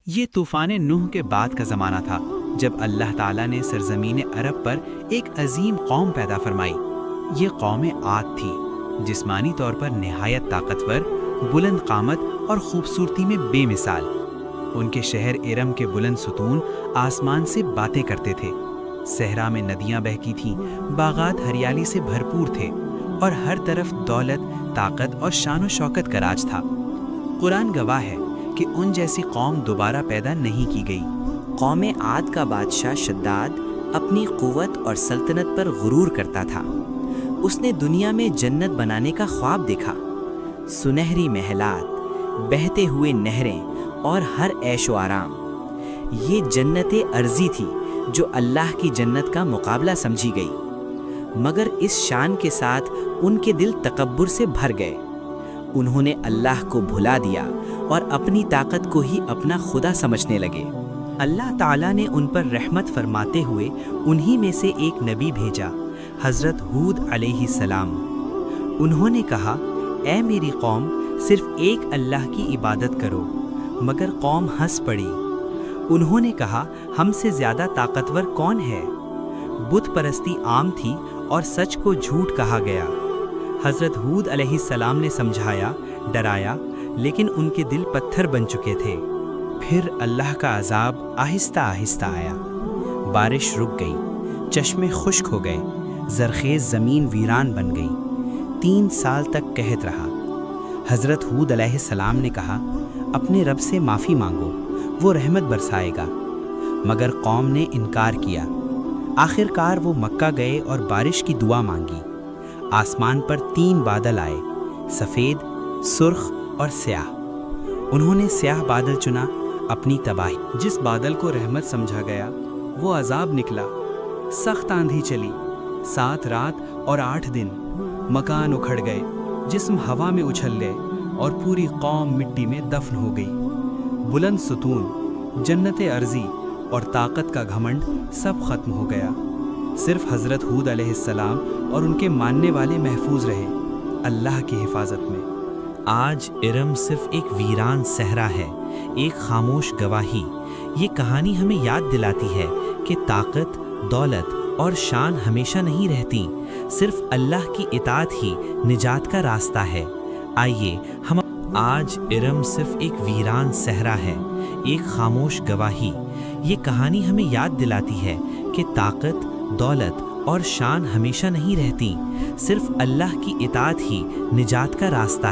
یہ طوفان نوح کے بعد کا زمانہ تھا، جب اللہ تعالیٰ نے سرزمین عرب پر ایک عظیم قوم پیدا فرمائی۔ یہ قوم عاد تھی، جسمانی طور پر نہایت طاقتور، بلند قامت اور خوبصورتی میں بے مثال۔ ان کے شہر ارم کے بلند ستون آسمان سے باتیں کرتے تھے۔ صحرا میں ندیاں بہتی تھیں، باغات ہریالی سے بھرپور تھے، اور ہر طرف دولت، طاقت اور شان و شوکت کا راج تھا۔ قرآن گواہ ہے کہ ان جیسی قوم دوبارہ پیدا نہیں کی گئی۔ قوم عاد کا بادشاہ شداد اپنی قوت اور سلطنت پر غرور کرتا تھا۔ اس نے دنیا میں جنت بنانے کا خواب دیکھا، سنہری محلات، بہتے ہوئے نہریں اور ہر عیش و آرام۔ یہ جنت ارضی تھی جو اللہ کی جنت کا مقابلہ سمجھی گئی، مگر اس شان کے ساتھ ان کے دل تکبر سے بھر گئے۔ انہوں نے اللہ کو بھلا دیا اور اپنی طاقت کو ہی اپنا خدا سمجھنے لگے۔ اللہ تعالیٰ نے ان پر رحمت فرماتے ہوئے انہی میں سے ایک نبی بھیجا، حضرت ہود علیہ السلام۔ انہوں نے کہا، اے میری قوم، صرف ایک اللہ کی عبادت کرو، مگر قوم ہنس پڑی۔ انہوں نے کہا، ہم سے زیادہ طاقتور کون ہے؟ بت پرستی عام تھی اور سچ کو جھوٹ کہا گیا۔ حضرت ہود علیہ السلام نے سمجھایا، ڈرایا، لیکن ان کے دل پتھر بن چکے تھے۔ پھر اللہ کا عذاب آہستہ آہستہ آیا۔ بارش رک گئی، چشمے خشک ہو گئے، زرخیز زمین ویران بن گئی۔ 3 سال تک قحط رہا۔ حضرت ہود علیہ السلام نے کہا، اپنے رب سے معافی مانگو، وہ رحمت برسائے گا۔ مگر قوم نے انکار کیا۔ آخر کار وہ مکہ گئے اور بارش کی دعا مانگی۔ آسمان پر 3 بادل آئے، سفید، سرخ اور سیاہ۔ انہوں نے سیاہ بادل چنا، اپنی تباہی۔ جس بادل کو رحمت سمجھا گیا وہ عذاب نکلا۔ سخت آندھی چلی، 7 رات اور 8 دن۔ مکان اکھڑ گئے، جسم ہوا میں اچھل گئے، اور پوری قوم مٹی میں دفن ہو گئی۔ بلند ستون، جنت ارضی اور طاقت کا گھمنڈ سب ختم ہو گیا۔ صرف حضرت ہود علیہ السلام اور ان کے ماننے والے محفوظ رہے، اللہ کی حفاظت میں۔ آج ارم صرف ایک ویران صحرا ہے، ایک خاموش گواہی۔ یہ کہانی ہمیں یاد دلاتی ہے کہ طاقت، دولت اور شان ہمیشہ نہیں رہتی، صرف اللہ کی اطاعت ہی نجات کا راستہ ہے۔ آئیے ہم آج ارم صرف ایک ویران صحرا ہے، ایک خاموش گواہی۔ یہ کہانی ہمیں یاد دلاتی ہے کہ طاقت، دولت اور شان ہمیشہ نہیں رہتی، صرف اللہ کی اطاعت ہی نجات کا راستہ